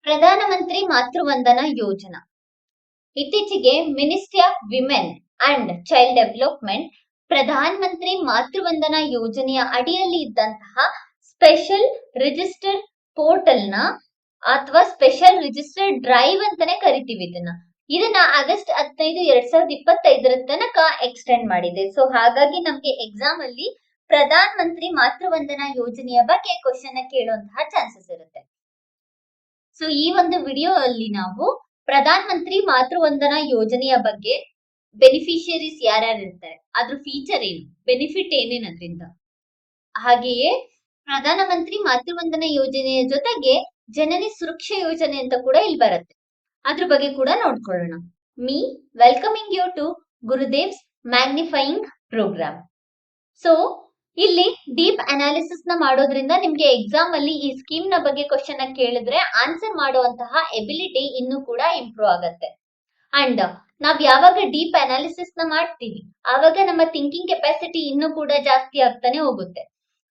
ಪ್ರಧಾನಮಂತ್ರಿ ಮಾತೃವಂದನಾ ಯೋಜನಾ ಇತ್ತೀಚೆಗೆ ministry of women and child development ಪ್ರಧಾನ ಮಂತ್ರಿ ಮಾತೃವಂದನಾ ಯೋಜನೆಯ ಅಡಿಯಲ್ಲಿ ಇದ್ದಂತಹ ಸ್ಪೆಷಲ್ ರಿಜಿಸ್ಟರ್ ಪೋರ್ಟಲ್ ನ ಅಥವಾ ಸ್ಪೆಷಲ್ ರಿಜಿಸ್ಟರ್ ಡ್ರೈವ್ ಅಂತಾನೆ ಕರಿತೀವಿ ಇದನ್ನ ಆಗಸ್ಟ್ 15 2025 ತನಕ ಎಕ್ಸ್ಟೆಂಡ್ ಮಾಡಿದೆ. ಸೊ ಹಾಗಾಗಿ ನಮ್ಗೆ ಎಕ್ಸಾಮ್ ಅಲ್ಲಿ ಪ್ರಧಾನ ಮಂತ್ರಿ ಮಾತೃವಂದನಾ ಯೋಜನೆಯ ಬಗ್ಗೆ ಕ್ವಶನ್ ಕೇಳುವಂತಹ ಚಾನ್ಸಸ್ ಇರುತ್ತೆ. ಸೊ ಈ ಒಂದು ವಿಡಿಯೋ ಅಲ್ಲಿ ನಾವು ಪ್ರಧಾನ ಮಂತ್ರಿ ಮಾತೃವಂದನಾ ಯೋಜನೆಯ ಬಗ್ಗೆ ಬೆನಿಫಿಷಿಯರೀಸ್ ಯಾರ್ಯಾರು ಇರ್ತಾರೆ, ಅದ್ರ ಫೀಚರ್ ಏನು, ಬೆನಿಫಿಟ್ ಏನೇನು ಅದರಿಂದ, ಹಾಗೆಯೇ ಪ್ರಧಾನ ಮಂತ್ರಿ ಮಾತೃವಂದನಾ ಯೋಜನೆಯ ಜೊತೆಗೆ ಜನನಿ ಸುರಕ್ಷಾ ಯೋಜನೆ ಅಂತ ಕೂಡ ಇಲ್ಲಿ ಬರುತ್ತೆ, ಅದ್ರ ಬಗ್ಗೆ ಕೂಡ ನೋಡ್ಕೊಳ್ಳೋಣ. Me welcoming you to Gurudev's magnifying program. So ಇಲ್ಲಿ ಡೀಪ್ ಅನಾಲಿಸಿಸ್ ನ ಮಾಡೋದ್ರಿಂದ ನಿಮ್ಗೆ ಎಕ್ಸಾಮ್ ಅಲ್ಲಿ ಈ ಸ್ಕೀಮ್ ನ ಬಗ್ಗೆ ಕ್ವಶನ್ ಕೇಳಿದ್ರೆ ಆನ್ಸರ್ ಮಾಡುವಂತಹ ಎಬಿಲಿಟಿ ಇನ್ನೂ ಕೂಡ ಇಂಪ್ರೂವ್ ಆಗತ್ತೆ. ಅಂಡ್ ನಾವ್ ಯಾವಾಗ ಡೀಪ್ ಅನಾಲಿಸಿಸ್ ನ ಮಾಡ್ತೀವಿ ಆವಾಗ ನಮ್ಮ ಥಿಂಕಿಂಗ್ ಕೆಪಾಸಿಟಿ ಇನ್ನೂ ಕೂಡ ಜಾಸ್ತಿ ಆಗ್ತಾನೆ ಹೋಗುತ್ತೆ.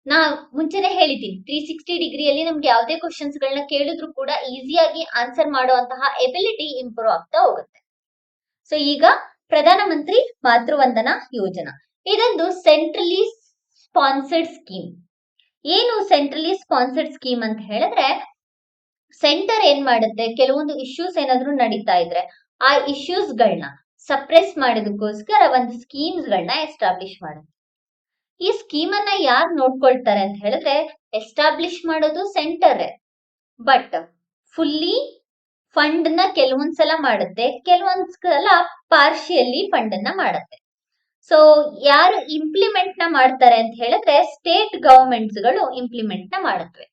ನಾ ಮುಂಚೆನೆ ಹೇಳಿದ್ದೀನಿ 360 ಡಿಗ್ರಿಯಲ್ಲಿ ನಮ್ಗೆ ಯಾವುದೇ ಕ್ವಶನ್ಸ್ ಗಳನ್ನ ಕೇಳಿದ್ರು ಕೂಡ ಈಸಿಯಾಗಿ ಆನ್ಸರ್ ಮಾಡುವಂತಹ ಎಬಿಲಿಟಿ ಇಂಪ್ರೂವ್ ಆಗ್ತಾ ಹೋಗುತ್ತೆ. ಸೊ ಈಗ ಪ್ರಧಾನ ಮಂತ್ರಿ ಮಾತೃವಂದನಾ ಯೋಜನಾ ಇದೊಂದು ಸೆಂಟ್ರಲಿ ಸ್ಪಾನ್ಸರ್ಡ್ ಸ್ಕೀಮ್. ಏನು ಸೆಂಟ್ರಲಿ ಸ್ಪಾನ್ಸರ್ಡ್ ಸ್ಕೀಮ್ ಅಂತ ಹೇಳಿದ್ರೆ, ಸೆಂಟರ್ ಏನ್ ಮಾಡುತ್ತೆ, ಕೆಲವೊಂದು ಇಶ್ಯೂಸ್ ಏನಾದ್ರು ನಡೀತಾ ಇದ್ರೆ ಆ ಇಶ್ಯೂಸ್ ಗಳನ್ನ ಸಪ್ರೆಸ್ ಮಾಡೋದಕ್ಕೋಸ್ಕರ ಒಂದು ಸ್ಕೀಮ್ಸ್ ಗಳನ್ನ ಎಸ್ಟಾಬ್ಲಿಷ್ ಮಾಡುತ್ತೆ. ಈ ಸ್ಕೀಮ್ ಅನ್ನ ಯಾರು ನೋಡ್ಕೊಳ್ತಾರೆ ಅಂತ ಹೇಳಿದ್ರೆ, ಎಸ್ಟಾಬ್ಲಿಷ್ ಮಾಡೋದು ಸೆಂಟರ್, ಬಟ್ ಫುಲ್ಲಿ ಫಂಡ್ ನ ಕೆಲವೊಂದ್ಸಲ ಮಾಡುತ್ತೆ, ಕೆಲವೊಂದ್ಸಲ ಪಾರ್ಶಿಯಲಿ ಫಂಡ್ ಅನ್ನ ಮಾಡುತ್ತೆ. ಸೊ ಯಾರು ಇಂಪ್ಲಿಮೆಂಟ್ ನ ಮಾಡ್ತಾರೆ ಅಂತ ಹೇಳಿದ್ರೆ ಸ್ಟೇಟ್ ಗವರ್ಮೆಂಟ್ಸ್ ಗಳು ಇಂಪ್ಲಿಮೆಂಟ್ ನ ಮಾಡುತ್ತವೆ.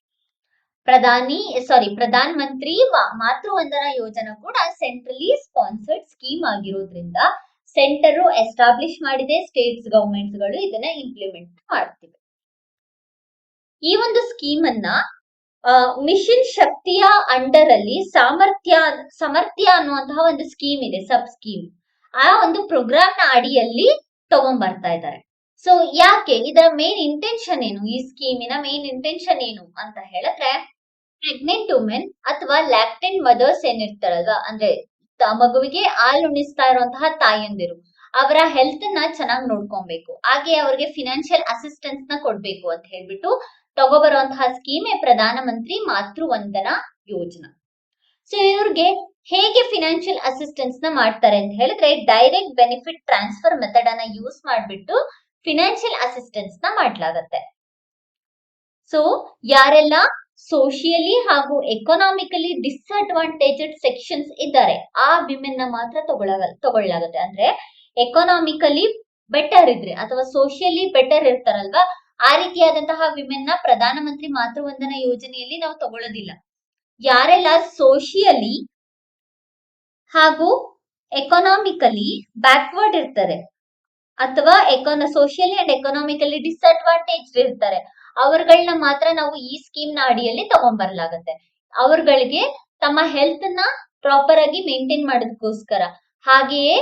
ಪ್ರಧಾನ ಮಂತ್ರಿ ಮಾತೃವಂದನಾ ಯೋಜನಾ ಕೂಡ ಸೆಂಟ್ರಲಿ ಸ್ಪಾನ್ಸರ್ಡ್ ಸ್ಕೀಮ್ ಆಗಿರೋದ್ರಿಂದ ಸೆಂಟರ್ ಎಸ್ಟಾಬ್ಲಿಷ್ ಮಾಡಿದೆ, ಸ್ಟೇಟ್ಸ್ ಗವರ್ಮೆಂಟ್ಸ್ ಗಳು ಇದನ್ನ ಇಂಪ್ಲಿಮೆಂಟ್ ಮಾಡ್ತಿವೆ. ಈ ಒಂದು ಸ್ಕೀಮ್ ಅನ್ನ ಮಿಷನ್ ಶಕ್ತಿಯ ಅಂಡರ್ ಅಲ್ಲಿ ಸಮರ್ಥ್ಯ ಅನ್ನುವಂತಹ ಒಂದು ಸ್ಕೀಮ್ ಇದೆ, ಸಬ್ ಸ್ಕೀಮ್. ಆ ಒಂದು ಪ್ರೋಗ್ರಾಮ್ ನ ಅಡಿಯಲ್ಲಿ ತಗೊಂಡ್ಬರ್ತಾ ಇದ್ದಾರೆ. ಸೊ ಯಾಕೆ, ಇದರ ಮೇನ್ ಇಂಟೆನ್ಷನ್ ಏನು, ಈ ಸ್ಕೀಮಿನ ಮೇನ್ ಇಂಟೆನ್ಷನ್ ಏನು ಅಂತ ಹೇಳಿದ್ರೆ, ಪ್ರೆಗ್ನೆಂಟ್ ವುಮೆನ್ ಅಥವಾ ಲ್ಯಾಕ್ಟೆಂಟ್ ಮದರ್ಸ್ ಏನಿರ್ತಾರಲ್ವಾ, ಅಂದ್ರೆ ಮಗುವಿಗೆ ಹಾಲು ಉಣಿಸ್ತಾ ಇರುವಂತಹ ತಾಯಂದಿರು, ಅವರ ಹೆಲ್ತ್ ನ ಚೆನ್ನಾಗಿ ನೋಡ್ಕೊಬೇಕು, ಹಾಗೆ ಅವರಿಗೆ ಫಿನಾನ್ಷಿಯಲ್ ಅಸಿಸ್ಟೆನ್ಸ್ ನ ಕೊಡ್ಬೇಕು ಅಂತ ಹೇಳ್ಬಿಟ್ಟು ತಗೋಬರುವಂತಹ ಸ್ಕೀಮೇ ಪ್ರಧಾನ ಮಂತ್ರಿ ಮಾತೃವಂದನಾ ಯೋಜನಾ. ಸೊ ಇವ್ರಿಗೆ ಹೇಗೆ ಫಿನಾನ್ಷಿಯಲ್ ಅಸಿಸ್ಟೆನ್ಸ್ ನ ಮಾಡ್ತಾರೆ ಅಂತ ಹೇಳಿದ್ರೆ, ಡೈರೆಕ್ಟ್ ಬೆನಿಫಿಟ್ ಟ್ರಾನ್ಸ್ಫರ್ ಮೆಥಡ್ ಅನ್ನ ಯೂಸ್ ಮಾಡ್ಬಿಟ್ಟು ಫಿನಾನ್ಷಿಯಲ್ ಅಸಿಸ್ಟೆನ್ಸ್ ನ ಮಾಡ್ಲಾಗತ್ತೆ. ಸೊ ಯಾರೆಲ್ಲ ಸೋಷಿಯಲಿ ಹಾಗೂ ಎಕನಾಮಿಕಲಿ ಡಿಸ್ಅಡ್ವಾಂಟೇಜೆಡ್ ಸೆಕ್ಷನ್ಸ್ ಇದ್ದಾರೆ ಆ ವಿಮೆನ್ ನ ಮಾತ್ರ ತಗೊಳ್ಳಾಗತ್ತೆ. ಅಂದ್ರೆ ಎಕನಾಮಿಕಲಿ ಬೆಟರ್ ಇದ್ರೆ ಅಥವಾ ಸೋಷಿಯಲಿ ಬೆಟರ್ ಇರ್ತಾರಲ್ವಾ, ಆ ರೀತಿಯಾದಂತಹ ವಿಮೆನ್ ನ ಪ್ರಧಾನ ಮಂತ್ರಿ ಮಾತೃವಂದನಾ ಯೋಜನೆಯಲ್ಲಿ ನಾವು ತಗೊಳ್ಳೋದಿಲ್ಲ. ಯಾರೆಲ್ಲ ಸೋಷಿಯಲಿ ಹಾಗೂ ಎಕನಾಮಿಕಲಿ ಬ್ಯಾಕ್ವರ್ಡ್ ಇರ್ತಾರೆ ಅಥವಾ ಸೋಷಿಯಲಿ ಅಂಡ್ ಎಕನಾಮಿಕಲಿ ಡಿಸ್ಅಡ್ವಾಂಟೇಜ್ ಇರ್ತಾರೆ, ಅವರುಗಳನ್ನ ಮಾತ್ರ ನಾವು ಈ ಸ್ಕೀಮ್ ನ ಅಡಿಯಲ್ಲಿ ತಗೊಂಡ್ಬರ್ಲಾಗತ್ತೆ. ಅವ್ರಗಳಿಗೆ ತಮ್ಮ ಹೆಲ್ತ್ ನ ಪ್ರಾಪರ್ ಆಗಿ ಮೇಂಟೈನ್ ಮಾಡೋದಕ್ಕೋಸ್ಕರ ಹಾಗೆಯೇ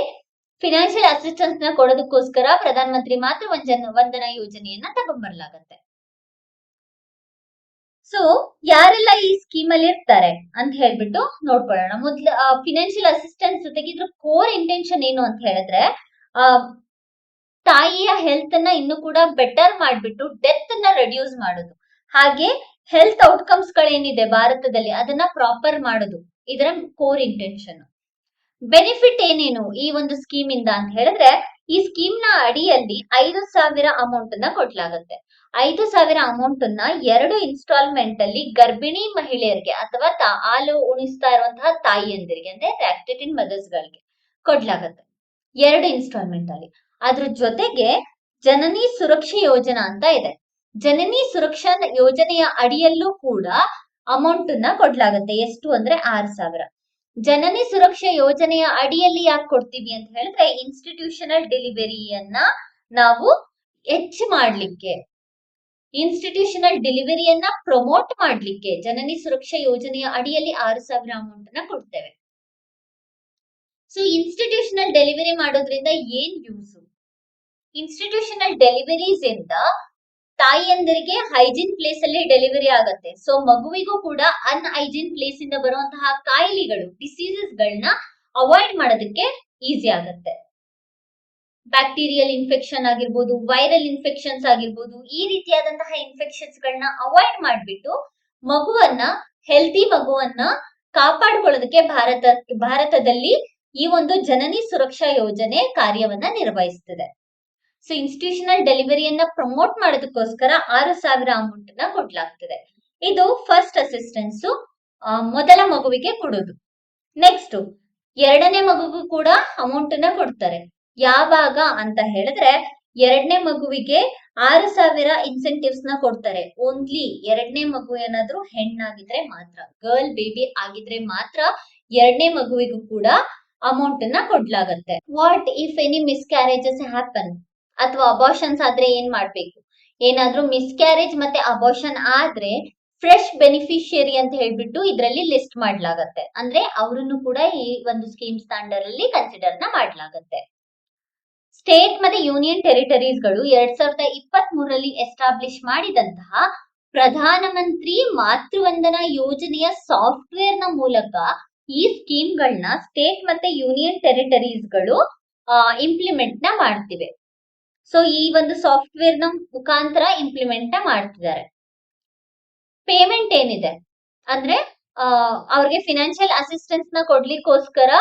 ಫಿನಾನ್ಷಿಯಲ್ ಅಸಿಸ್ಟೆನ್ಸ್ ನ ಕೊಡೋದಕ್ಕೋಸ್ಕರ ಪ್ರಧಾನ ಮಂತ್ರಿ ಮಾತೃವಂದನಾ ಯೋಜನೆಯನ್ನ ತಗೊಂಡ್ಬರ್ಲಾಗತ್ತೆ. ಸೊ ಯಾರೆಲ್ಲ ಈ ಸ್ಕೀಮ್ ಅಲ್ಲಿ ಇರ್ತಾರೆ ಅಂತ ಹೇಳ್ಬಿಟ್ಟು ನೋಡ್ಕೊಳ್ಳೋಣ. ಮೊದ್ಲು ಫಿನಾನ್ಷಿಯಲ್ ಅಸಿಸ್ಟೆನ್ಸ್ ಜೊತೆಗೆ ಇದ್ರ ಕೋರ್ ಇಂಟೆನ್ಷನ್ ಏನು ಅಂತ ಹೇಳಿದ್ರೆ, ತಾಯಿಯ ಹೆಲ್ತ್ ನ ಇನ್ನು ಕೂಡ ಬೆಟರ್ ಮಾಡ್ಬಿಟ್ಟು ಡೆತ್ ನ ರೆಡ್ಯೂಸ್ ಮಾಡೋದು, ಹಾಗೆ ಹೆಲ್ತ್ ಔಟ್ಕಮ್ಸ್ ಗಳೇನಿದೆ ಭಾರತದಲ್ಲಿ ಅದನ್ನ ಪ್ರಾಪರ್ ಮಾಡೋದು ಇದರ ಕೋರ್ ಇಂಟೆನ್ಷನ್. ಬೆನಿಫಿಟ್ ಏನೇನು ಈ ಒಂದು ಸ್ಕೀಮ್ ಇಂದ ಅಂತ ಹೇಳಿದ್ರೆ, ಈ ಸ್ಕೀಮ್ ನ ಅಡಿಯಲ್ಲಿ 5,000 ಅಮೌಂಟ್ ನ ಕೊಡ್ಲಾಗತ್ತೆ. 5,000 ಅಮೌಂಟ್ ಅನ್ನ 2 ಇನ್ಸ್ಟಾಲ್ಮೆಂಟ್ ಅಲ್ಲಿ ಗರ್ಭಿಣಿ ಮಹಿಳೆಯರಿಗೆ ಅಥವಾ ಹಾಲು ಉಣಿಸ್ತಾ ಇರುವಂತಹ ತಾಯಿಯಂದಿರಿಗೆ ಅಂದ್ರೆ ಲ್ಯಾಕ್ಟೇಟಿಂಗ್ ಮದರ್ಸ್ ಗಳಿಗೆ ಕೊಡ್ಲಾಗತ್ತೆ 2 ಇನ್ಸ್ಟಾಲ್ಮೆಂಟ್ ಅಲ್ಲಿ. ಅದ್ರ ಜೊತೆಗೆ ಜನನಿ ಸುರಕ್ಷಾ ಯೋಜನಾ ಅಂತ ಇದೆ, ಜನನಿ ಸುರಕ್ಷಾ ಯೋಜನೆಯ ಅಡಿಯಲ್ಲೂ ಕೂಡ ಅಮೌಂಟ್ ನ ಕೊಡ್ಲಾಗತ್ತೆ. ಎಷ್ಟು ಅಂದ್ರೆ 6,000. ಜನನಿ ಸುರಕ್ಷಾ ಯೋಜನೆಯ ಅಡಿಯಲ್ಲಿ ಯಾಕೆ ಕೊಡ್ತೀವಿ ಅಂತ ಹೇಳಿದ್ರೆ, ಇನ್ಸ್ಟಿಟ್ಯೂಷನಲ್ ಡೆಲಿವರಿಯನ್ನ ನಾವು ಹೆಚ್ಚು ಮಾಡ್ಲಿಕ್ಕೆ, ಇನ್ಸ್ಟಿಟ್ಯೂಷನಲ್ ಡೆಲಿವರಿಯನ್ನ ಪ್ರಮೋಟ್ ಮಾಡ್ಲಿಕ್ಕೆ ಜನನಿ ಸುರಕ್ಷಾ ಯೋಜನೆಯ ಅಡಿಯಲ್ಲಿ 6,000 ಅಮೌಂಟ್ ನ ಕೊಡ್ತೇವೆ. ಸೊ ಇನ್ಸ್ಟಿಟ್ಯೂಷನಲ್ ಡೆಲಿವರಿ ಮಾಡೋದ್ರಿಂದ ಏನ್ ಯೂಸ್, ಇನ್ಸ್ಟಿಟ್ಯೂಷನಲ್ ಡೆಲಿವರೀಸ್ ಇಂದ ತಾಯಿಯಂದರಿಗೆ ಹೈಜೀನ್ ಪ್ಲೇಸ್ ಅಲ್ಲಿ ಡೆಲಿವರಿ ಆಗತ್ತೆ. ಸೊ ಮಗುವಿಗೂ ಕೂಡ ಅನ್ಹೈಜೀನ್ ಪ್ಲೇಸ್ ಇಂದ ಬರುವಂತಹ ಕಾಯಿಲೆಗಳು, ಡಿಸೀಸಸ್ ಗಳನ್ನ ಅವಾಯ್ಡ್ ಮಾಡೋದಕ್ಕೆ ಈಸಿ ಆಗತ್ತೆ. ಬ್ಯಾಕ್ಟೀರಿಯಲ್ ಇನ್ಫೆಕ್ಷನ್ ಆಗಿರ್ಬೋದು, ವೈರಲ್ ಇನ್ಫೆಕ್ಷನ್ಸ್ ಆಗಿರ್ಬೋದು, ಈ ರೀತಿಯಾದಂತಹ ಇನ್ಫೆಕ್ಷನ್ಸ್ ಗಳನ್ನ ಅವಾಯ್ಡ್ ಮಾಡ್ಬಿಟ್ಟು ಮಗುವನ್ನ, ಹೆಲ್ತಿ ಮಗುವನ್ನ ಕಾಪಾಡಿಕೊಳ್ಳೋದಕ್ಕೆ ಭಾರತದಲ್ಲಿ ಈ ಒಂದು ಜನನಿ ಸುರಕ್ಷಾ ಯೋಜನೆ ಕಾರ್ಯವನ್ನ ನಿರ್ವಹಿಸುತ್ತದೆ. ಸೊ ಇನ್ಸ್ಟಿಟ್ಯೂಷನಲ್ ಡೆಲಿವರಿಯನ್ನ ಪ್ರಮೋಟ್ ಮಾಡೋದಕ್ಕೋಸ್ಕರ 6,000 ಅಮೌಂಟ್ ನ ಕೊಡ್ಲಾಗ್ತದೆ. ಇದು ಫಸ್ಟ್ ಅಸಿಸ್ಟೆನ್ಸ್ ಮೊದಲ ಮಗುವಿಗೆ ಕೊಡೋದು. ನೆಕ್ಸ್ಟ್ ಎರಡನೇ ಮಗುಗೂ ಕೂಡ ಅಮೌಂಟ್ ನ ಕೊಡ್ತಾರೆ. ಯಾವಾಗ ಅಂತ ಹೇಳಿದ್ರೆ ಎರಡನೇ ಮಗುವಿಗೆ 6,000 ಇನ್ಸೆಂಟಿವ್ಸ್ ನ ಕೊಡ್ತಾರೆ. ಓನ್ಲಿ ಎರಡನೇ ಮಗು ಏನಾದ್ರೂ ಹೆಣ್ಣಾಗಿದ್ರೆ ಮಾತ್ರ, ಗರ್ಲ್ ಬೇಬಿ ಆಗಿದ್ರೆ ಮಾತ್ರ ಎರಡನೇ ಮಗುವಿಗೂ ಕೂಡ ಅಮೌಂಟ್ ನ ಕೊಡ್ಲಾಗತ್ತೆ. What if any miscarriages happen, ಅಥವಾ ಅಬಾರ್ಷನ್ಸ್ ಆದ್ರೆ ಏನ್ ಮಾಡ್ಬೇಕು? ಏನಾದ್ರೂ ಮಿಸ್ಕ್ಯಾರೇಜ್ ಮತ್ತೆ ಅಬಾರ್ಷನ್ ಆದ್ರೆ ಫ್ರೆಶ್ ಬೆನಿಫಿಷಿಯರಿ ಅಂತ ಹೇಳ್ಬಿಟ್ಟು ಇದರಲ್ಲಿ ಲಿಸ್ಟ್ ಮಾಡ್ಲಾಗತ್ತೆ. ಅಂದ್ರೆ ಅವರನ್ನು ಕೂಡ ಈ ಒಂದು ಸ್ಕೀಮ್ಸ್ ಅಂಡರ್ ಅಲ್ಲಿ ಕನ್ಸಿಡರ್ ನ ಮಾಡ್ಲಾಗತ್ತೆ. ಸ್ಟೇಟ್ ಮತ್ತೆ ಯೂನಿಯನ್ ಟೆರಿಟರೀಸ್ ಗಳು 2023ರಲ್ಲಿ ಎಸ್ಟಾಬ್ಲಿಷ್ ಮಾಡಿದಂತಹ ಪ್ರಧಾನಮಂತ್ರಿ ಮಾತೃವಂದನಾ ಯೋಜನೆಯ ಸಾಫ್ಟ್ವೇರ್ ನ ಮೂಲಕ ಈ ಸ್ಕೀಮ್ ಗಳನ್ನ ಸ್ಟೇಟ್ ಮತ್ತೆ ಯೂನಿಯನ್ ಟೆರಿಟರೀಸ್ ಗಳು ಇಂಪ್ಲಿಮೆಂಟ್ ನ ಮಾಡ್ತಿವೆ. ಸೊ ಈ ಒಂದು ಸಾಫ್ಟ್ವೇರ್ ನ ಮುಖಾಂತರ ಇಂಪ್ಲಿಮೆಂಟ್ ನ ಮಾಡ್ತಿದ್ದಾರೆ. ಪೇಮೆಂಟ್ ಏನಿದೆ ಅಂದ್ರೆ ಅವ್ರಿಗೆ ಫಿನಾನ್ಷಿಯಲ್ ಅಸಿಸ್ಟೆನ್ಸ್ ನ ಕೊಡ್ಲಿಕ್ಕೋಸ್ಕರ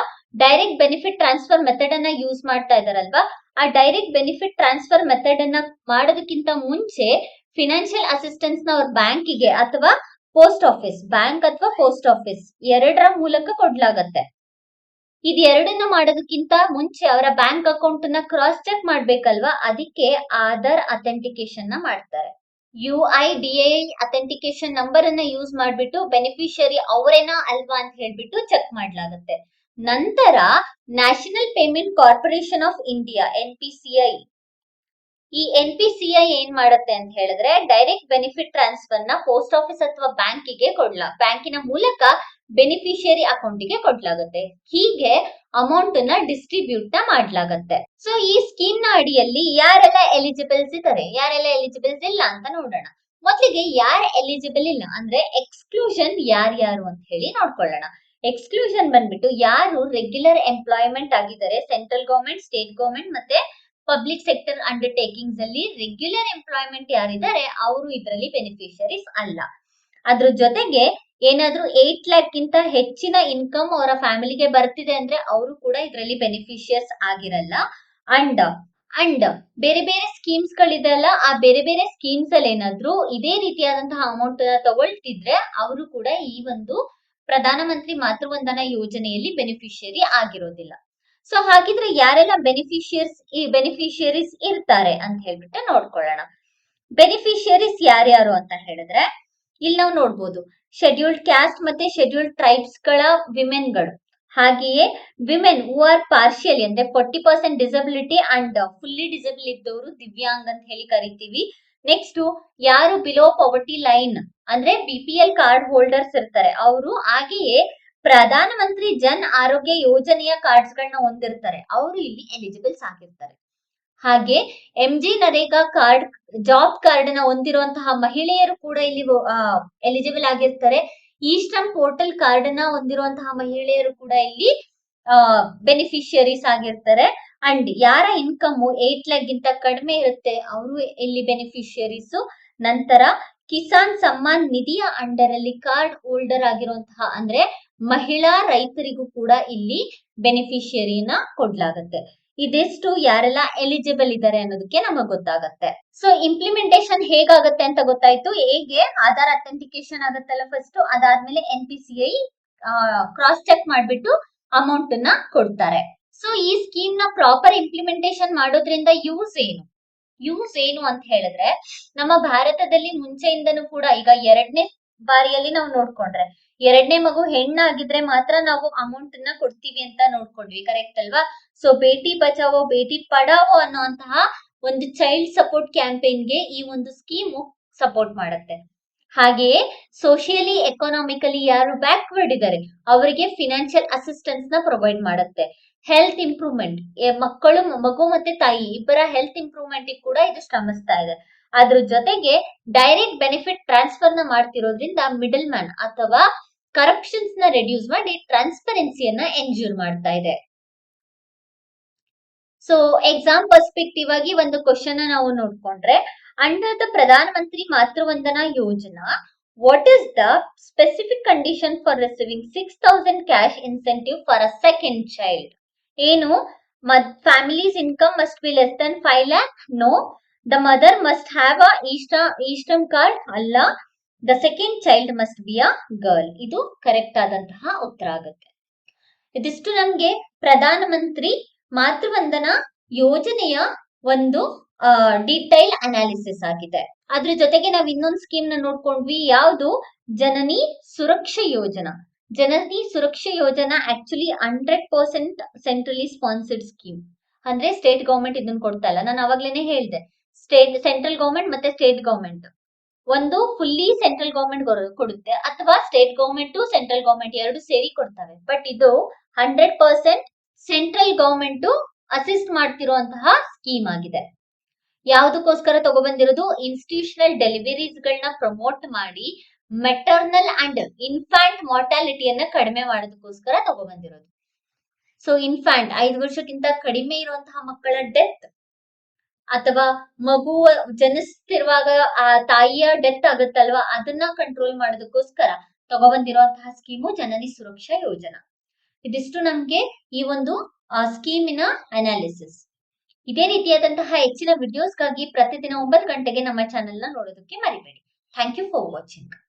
ಡೈರೆಕ್ಟ್ ಬೆನಿಫಿಟ್ ಟ್ರಾನ್ಸ್ಫರ್ ಮೆಥಡ್ ಅನ್ನ ಯೂಸ್ ಮಾಡ್ತಾ ಇದಾರಲ್ವಾ, ಆ ಡೈರೆಕ್ಟ್ ಬೆನಿಫಿಟ್ ಟ್ರಾನ್ಸ್ಫರ್ ಮೆಥಡ್ ಅನ್ನ ಮಾಡೋದಕ್ಕಿಂತ ಮುಂಚೆ ಫಿನಾನ್ಷಿಯಲ್ ಅಸಿಸ್ಟೆನ್ಸ್ ನ ಅವ್ರ ಬ್ಯಾಂಕಿಗೆ ಅಥವಾ ಪೋಸ್ಟ್ ಆಫೀಸ್, ಬ್ಯಾಂಕ್ ಅಥವಾ ಪೋಸ್ಟ್ ಆಫೀಸ್ ಎರಡರ ಮೂಲಕ ಕೊಡ್ಲಾಗತ್ತೆ. ಇದು ಎರಡನ್ನ ಮಾಡೋದಕ್ಕಿಂತ ಮುಂಚೆ ಅವರ ಬ್ಯಾಂಕ್ ಅಕೌಂಟ್ ನ ಕ್ರಾಸ್ ಚೆಕ್ ಮಾಡ್ಬೇಕಲ್ವಾ, ಅದಕ್ಕೆ ಆಧಾರ್ ಅಥೆಂಟಿಕೇಶನ್ ನ ಮಾಡ್ತಾರೆ. UIDAI ಅಥೆಂಟಿಕೇಶನ್ ನಂಬರ್ ಅನ್ನ ಯೂಸ್ ಮಾಡ್ಬಿಟ್ಟು ಬೆನಿಫಿಷಿಯರಿ ಅವರೇನಾ ಅಲ್ವಾ ಅಂತ ಹೇಳ್ಬಿಟ್ಟು ಚೆಕ್ ಮಾಡ್ಲಾಗತ್ತೆ. ನಂತರ national payment corporation of India NPCI, ಈ NPCI ಏನ್ ಮಾಡತ್ತೆ ಅಂತ ಹೇಳಿದ್ರೆ ಡೈರೆಕ್ಟ್ ಬೆನಿಫಿಟ್ ಟ್ರಾನ್ಸ್ಫರ್ ನ ಪೋಸ್ಟ್ ಆಫೀಸ್ ಅಥವಾ ಬ್ಯಾಂಕಿನ ಮೂಲಕ ಬೆನಿಫಿಷಿಯರಿ ಅಕೌಂಟಿಗೆ ಕೊಡ್ಲಾಗತ್ತೆ. ಹೀಗೆ ಅಮೌಂಟ್ ನ ಡಿಸ್ಟ್ರಿಬ್ಯೂಟ್ ನ ಮಾಡ್ಲಾಗತ್ತೆ. ಸೊ ಈ ಸ್ಕೀಮ್ ನ ಅಡಿಯಲ್ಲಿ ಯಾರೆಲ್ಲ ಎಲಿಜಿಬಲ್ಸ್ ಇದ್ದಾರೆ, ಯಾರೆಲ್ಲ ಎಲಿಜಿಬಲ್ಸ್ ಇಲ್ಲ ಅಂತ ನೋಡೋಣ. ಮೊದಲಿಗೆ ಯಾರು ಎಲಿಜಿಬಲ್ ಇಲ್ಲ ಅಂದ್ರೆ ಎಕ್ಸ್ಕ್ಲೂಷನ್ ಯಾರ್ಯಾರು ಅಂತ ಹೇಳಿ ನೋಡ್ಕೊಳ್ಳೋಣ. ಎಕ್ಸ್ಕ್ಲೂಷನ್ ಬಂದ್ಬಿಟ್ಟು ಯಾರು ರೆಗ್ಯುಲರ್ ಎಂಪ್ಲಾಯ್ಮೆಂಟ್ ಆಗಿದ್ದಾರೆ, ಸೆಂಟ್ರಲ್ ಗವರ್ಮೆಂಟ್, ಸ್ಟೇಟ್ ಗವರ್ಮೆಂಟ್ ಮತ್ತೆ ಪಬ್ಲಿಕ್ ಸೆಕ್ಟರ್ ಅಂಡರ್ಟೇಕಿಂಗ್ಸ್ ಅಲ್ಲಿ ರೆಗ್ಯುಲರ್ ಎಂಪ್ಲಾಯ್ಮೆಂಟ್ ಯಾರಿದ್ದಾರೆ ಅವರು ಇದರಲ್ಲಿ ಬೆನಿಫಿಷರೀಸ್ ಅಲ್ಲ. ಅದ್ರ ಜೊತೆಗೆ ಏನಾದ್ರೂ 8 lakh ಗಿಂತ ಹೆಚ್ಚಿನ ಇನ್ಕಮ್ ಅವರ ಫ್ಯಾಮಿಲಿಗೆ ಬರ್ತಿದೆ ಅಂದ್ರೆ ಅವರು ಕೂಡ ಇದರಲ್ಲಿ ಬೆನಿಫಿಷಿಯರ್ಸ್ ಆಗಿರಲ್ಲ. ಅಂಡ್ ಬೇರೆ ಬೇರೆ ಸ್ಕೀಮ್ಸ್ ಗಳಿದೆಯಲ್ಲ, ಆ ಬೇರೆ ಬೇರೆ ಸ್ಕೀಮ್ಸ್ ಅಲ್ಲಿ ಏನಾದ್ರೂ ಇದೇ ರೀತಿಯಾದಂತಹ ಅಮೌಂಟ್ ತಗೊಳ್ತಿದ್ರೆ ಅವರು ಕೂಡ ಈ ಒಂದು ಪ್ರಧಾನಮಂತ್ರಿ ಮಾತೃವಂದನಾ ಯೋಜನೆಯಲ್ಲಿ ಬೆನಿಫಿಷಿಯರಿ ಆಗಿರೋದಿಲ್ಲ. ಸೊ ಹಾಗಿದ್ರೆ ಯಾರೆಲ್ಲ ಬೆನಿಫಿಷಿಯರೀಸ್ ಇರ್ತಾರೆ ಅಂತ ಹೇಳ್ಬಿಟ್ಟು ನೋಡ್ಕೊಳ್ಳೋಣ. ಬೆನಿಫಿಷಿಯರೀಸ್ ಯಾರ್ಯಾರು ಅಂತ ಹೇಳಿದ್ರೆ ಇಲ್ಲಿ ನಾವು ನೋಡ್ಬೋದು, ಶೆಡ್ಯೂಲ್ಡ್ ಕ್ಯಾಸ್ಟ್ ಮತ್ತೆ ಶೆಡ್ಯೂಲ್ಡ್ ಟ್ರೈಬ್ಸ್ ಗಳ ವಿಮೆನ್ ಗಳು, ಹಾಗೆಯೇ ವಿಮೆನ್ ಹೂ ಆರ್ ಪಾರ್ಷಿಯಲಿ ಅಂದ್ರೆ 40% ಡಿಸಬಿಲಿಟಿ ಅಂಡ್ ಫುಲ್ಲಿ ಡಿಸೇಬಲ್ ಇದ್ದವರು ದಿವ್ಯಾಂಗ್ ಅಂತ ಹೇಳಿ ಕರಿತೀವಿ. ನೆಕ್ಸ್ಟ್ ಯಾರು ಬಿಲೋ ಪಾವರ್ಟಿ ಲೈನ್ ಅಂದ್ರೆ BPL ಕಾರ್ಡ್ ಹೋಲ್ಡರ್ಸ್ ಇರ್ತಾರೆ ಅವರು, ಹಾಗೆಯೇ ಪ್ರಧಾನ ಮಂತ್ರಿ ಜನ್ ಆರೋಗ್ಯ ಯೋಜನೆಯ ಕಾರ್ಡ್ಸ್ ಗಳನ್ನ ಹೊಂದಿರ್ತಾರೆ ಅವರು ಇಲ್ಲಿ ಎಲಿಜಿಬಲ್ಸ್ ಆಗಿರ್ತಾರೆ. ಹಾಗೆ MG NREGA card, job card ನ ಹೊಂದಿರುವಂತಹ ಮಹಿಳೆಯರು ಕೂಡ ಇಲ್ಲಿ ಎಲಿಜಿಬಲ್ ಆಗಿರ್ತಾರೆ. ಈ-ಶ್ರಮ್ ಪೋರ್ಟಲ್ ಕಾರ್ಡ್ ನ ಹೊಂದಿರುವಂತಹ ಮಹಿಳೆಯರು ಕೂಡ ಇಲ್ಲಿ ಬೆನಿಫಿಷಿಯರೀಸ್ ಆಗಿರ್ತಾರೆ. ಅಂಡ್ ಯಾರ ಇನ್ಕಮ್ 8 lakh ಗಿಂತ ಕಡಿಮೆ ಇರುತ್ತೆ ಅವರು ಇಲ್ಲಿ ಬೆನಿಫಿಷಿಯರೀಸ್. ನಂತರ ಕಿಸಾನ್ ಸಮ್ಮಾನ್ ನಿಧಿಯ ಅಂಡರ್ ಅಲ್ಲಿ ಕಾರ್ಡ್ ಹೋಲ್ಡರ್ ಆಗಿರುವಂತಹ ಅಂದ್ರೆ ಮಹಿಳಾ ರೈತರಿಗೂ ಕೂಡ ಇಲ್ಲಿ ಬೆನಿಫಿಷಿಯರಿನ ಕೊಡ್ಲಾಗತ್ತೆ. ಇದೆಷ್ಟು ಯಾರೆಲ್ಲ ಎಲಿಜಿಬಲ್ ಇದ್ದಾರೆ ಅನ್ನೋದಕ್ಕೆ ನಮಗ್ ಗೊತ್ತಾಗತ್ತೆ. ಸೊ ಇಂಪ್ಲಿಮೆಂಟೇಶನ್ ಹೇಗಾಗತ್ತೆ ಅಂತ ಗೊತ್ತಾಯ್ತು. ಹೇಗೆ ಆಧಾರ್ ಅಥೆಂಟಿಕೇಶನ್ ಆಗತ್ತಲ್ಲ ಫಸ್ಟ್, ಅದಾದ್ಮೇಲೆ NPCI ಕ್ರಾಸ್ ಚೆಕ್ ಮಾಡ್ಬಿಟ್ಟು ಅಮೌಂಟ್ ನ ಕೊಡ್ತಾರೆ. ಸೊ ಈ ಸ್ಕೀಮ್ ನ ಪ್ರಾಪರ್ ಇಂಪ್ಲಿಮೆಂಟೇಶನ್ ಮಾಡೋದ್ರಿಂದ ಯೂಸ್ ಏನು ಅಂತ ಹೇಳಿದ್ರೆ, ನಮ್ಮ ಭಾರತದಲ್ಲಿ ಮುಂಚೆಯಿಂದನೂ ಕೂಡ ಈಗ 2ನೇ ಬಾರಿಯಲ್ಲಿ ನಾವು ನೋಡ್ಕೊಂಡ್ರೆ ಎರಡನೇ ಮಗು ಹೆಣ್ಣಾಗಿದ್ರೆ ಮಾತ್ರ ನಾವು ಅಮೌಂಟ್ ನ ಕೊಡ್ತೀವಿ ಅಂತ ನೋಡ್ಕೊಂಡ್ವಿ, ಕರೆಕ್ಟ್ ಅಲ್ವಾ? ಸೊ ಬೇಟಿ ಬಚಾವೋ ಬೇಟಿ ಪಡಾವೋ ಅನ್ನುವಂತಹ ಒಂದು ಚೈಲ್ಡ್ ಸಪೋರ್ಟ್ ಕ್ಯಾಂಪೇನ್ಗೆ ಈ ಒಂದು ಸ್ಕೀಮು ಸಪೋರ್ಟ್ ಮಾಡುತ್ತೆ. ಹಾಗೆಯೇ ಸೋಷಿಯಲಿ ಎಕನಾಮಿಕಲಿ ಯಾರು ಬ್ಯಾಕ್ವರ್ಡ್ ಇದ್ದಾರೆ ಅವರಿಗೆ ಫಿನಾನ್ಷಿಯಲ್ ಅಸಿಸ್ಟೆನ್ಸ್ ನ ಪ್ರೊವೈಡ್ ಮಾಡುತ್ತೆ. ಹೆಲ್ತ್ ಇಂಪ್ರೂವ್ಮೆಂಟ್, ಮಗು ಮತ್ತೆ ತಾಯಿ ಇಬ್ಬರ ಹೆಲ್ತ್ ಇಂಪ್ರೂವ್ಮೆಂಟ್ ಕೂಡ ಇದು ಶ್ರಮಿಸ್ತಾ ಇದೆ. ಅದ್ರ ಜೊತೆಗೆ ಡೈರೆಕ್ಟ್ ಬೆನಿಫಿಟ್ ಟ್ರಾನ್ಸ್ಫರ್ ನ ಮಾಡ್ತಿರೋದ್ರಿಂದ ಮಿಡಲ್ ಮ್ಯಾನ್ ಅಥವಾ ಕರಪ್ಷನ್ಸ್ ನ ರೆಡ್ಯೂಸ್ ಮಾಡಿ ಟ್ರಾನ್ಸ್ಪರೆನ್ಸಿಯನ್ನ ಎನ್ಶೂರ್ ಮಾಡ್ತಾ ಇದೆ. ಸೊ ಎಕ್ಸಾಮ್ ಪರ್ಸ್ಪೆಕ್ಟಿವ್ ಆಗಿ ಒಂದು ಕ್ವಶನ್ ನಾವು ನೋಡ್ಕೊಂಡ್ರೆ, ಅಂಡರ್ ದ ಪ್ರಧಾನ Mantri Matru Vandana Yojana what is the specific condition for receiving 6,000 cash incentive for a second child? ಏನು, families income must be less than 5 lakh? No. The mother must have a eastern card? ಅಲ್ಲ. The second child must be a girl. ಇದು correct ಆದಂತಹ ಉತ್ತರ ಆಗುತ್ತೆ. ಇದಿಷ್ಟು ನಮ್ಗೆ ಪ್ರಧಾನ ಮಂತ್ರಿ ಮಾತೃವಂದನಾ ಯೋಜನೆಯ ಒಂದು ಡೀಟೈಲ್ ಅನಾಲಿಸಿಸ್ ಆಗಿದೆ. ಅದ್ರ ಜೊತೆಗೆ ನಾವ್ ಇನ್ನೊಂದು ಸ್ಕೀಮ್ ನ ನೋಡ್ಕೊಂಡ್ವಿ, ಯಾವುದು? ಜನನಿ ಸುರಕ್ಷಾ ಯೋಜನಾ. ಜನನಿ ಸುರಕ್ಷಾ ಯೋಜನಾ ಆಕ್ಚುಲಿ 100% ಸೆಂಟ್ರಲಿ ಸ್ಪಾನ್ಸರ್ಡ್ ಸ್ಕೀಮ್. ಅಂದ್ರೆ ಸ್ಟೇಟ್ ಗವರ್ಮೆಂಟ್ ಇದನ್ನ ಕೊಡ್ತಾ ಇಲ್ಲ. ನಾನು ಅವಾಗ್ಲೇನೆ ಹೇಳ್ದೆ, ಸೆಂಟ್ರಲ್ ಗವರ್ಮೆಂಟ್ ಮತ್ತೆ ಸ್ಟೇಟ್ ಗವರ್ಮೆಂಟ್ ಒಂದು ಫುಲ್ಲಿ ಸೆಂಟ್ರಲ್ ಗವರ್ಮೆಂಟ್ ಕೊಡುತ್ತೆ, ಅಥವಾ ಸ್ಟೇಟ್ ಗವರ್ಮೆಂಟ್ ಸೆಂಟ್ರಲ್ ಗವರ್ಮೆಂಟ್ ಎರಡು ಸೇರಿ ಕೊಡ್ತವೆ. ಬಟ್ ಇದು 100% ಸೆಂಟ್ರಲ್ ಗವರ್ಮೆಂಟ್ ಅಸಿಸ್ಟ್ ಮಾಡ್ತಿರುವಂತಹ ಸ್ಕೀಮ್ ಆಗಿದೆ. ಯಾವುದಕ್ಕೋಸ್ಕರ ತಗೊಬಂದಿರೋದು? ಇನ್ಸ್ಟಿಟ್ಯೂಷನಲ್ ಡೆಲಿವರೀಸ್ ಗಳನ್ನ ಪ್ರಮೋಟ್ ಮಾಡಿ ಮೆಟರ್ನಲ್ ಅಂಡ್ ಇನ್ಫ್ಯಾಂಟ್ ಮಾರ್ಟಾಲಿಟಿಯನ್ನ ಕಡಿಮೆ ಮಾಡೋದಕ್ಕೋಸ್ಕರ ತಗೊಬಂದಿರೋದು. ಸೊ ಇನ್ಫ್ಯಾಂಟ್ 5 ವರ್ಷಕ್ಕಿಂತ ಕಡಿಮೆ ಇರುವಂತಹ ಮಕ್ಕಳ ಡೆತ್ ಅಥವಾ ಮಗು ಜನಿಸ್ತಿರುವಾಗ ಆ ತಾಯಿಯ ಡೆತ್ ಆಗುತ್ತಲ್ವಾ, ಅದನ್ನ ಕಂಟ್ರೋಲ್ ಮಾಡೋದಕ್ಕೋಸ್ಕರ ತಗೊಬಂದಿರುವಂತಹ ಸ್ಕೀಮು ಜನನಿ ಸುರಕ್ಷಾ ಯೋಜನಾ. ಇದಿಷ್ಟು ನಮ್ಗೆ ಈ ಒಂದು ಸ್ಕೀಮಿನ ಅನಾಲಿಸಿಸ್. ಇದೇ ರೀತಿಯಾದಂತಹ ಹೆಚ್ಚಿನ ವಿಡಿಯೋಸ್ಗಾಗಿ ಪ್ರತಿದಿನ 9 ಗಂಟೆಗೆ ನಮ್ಮ ಚಾನೆಲ್ ನ ನೋಡೋದಕ್ಕೆ ಮರಿಬೇಡಿ. Thank you for watching.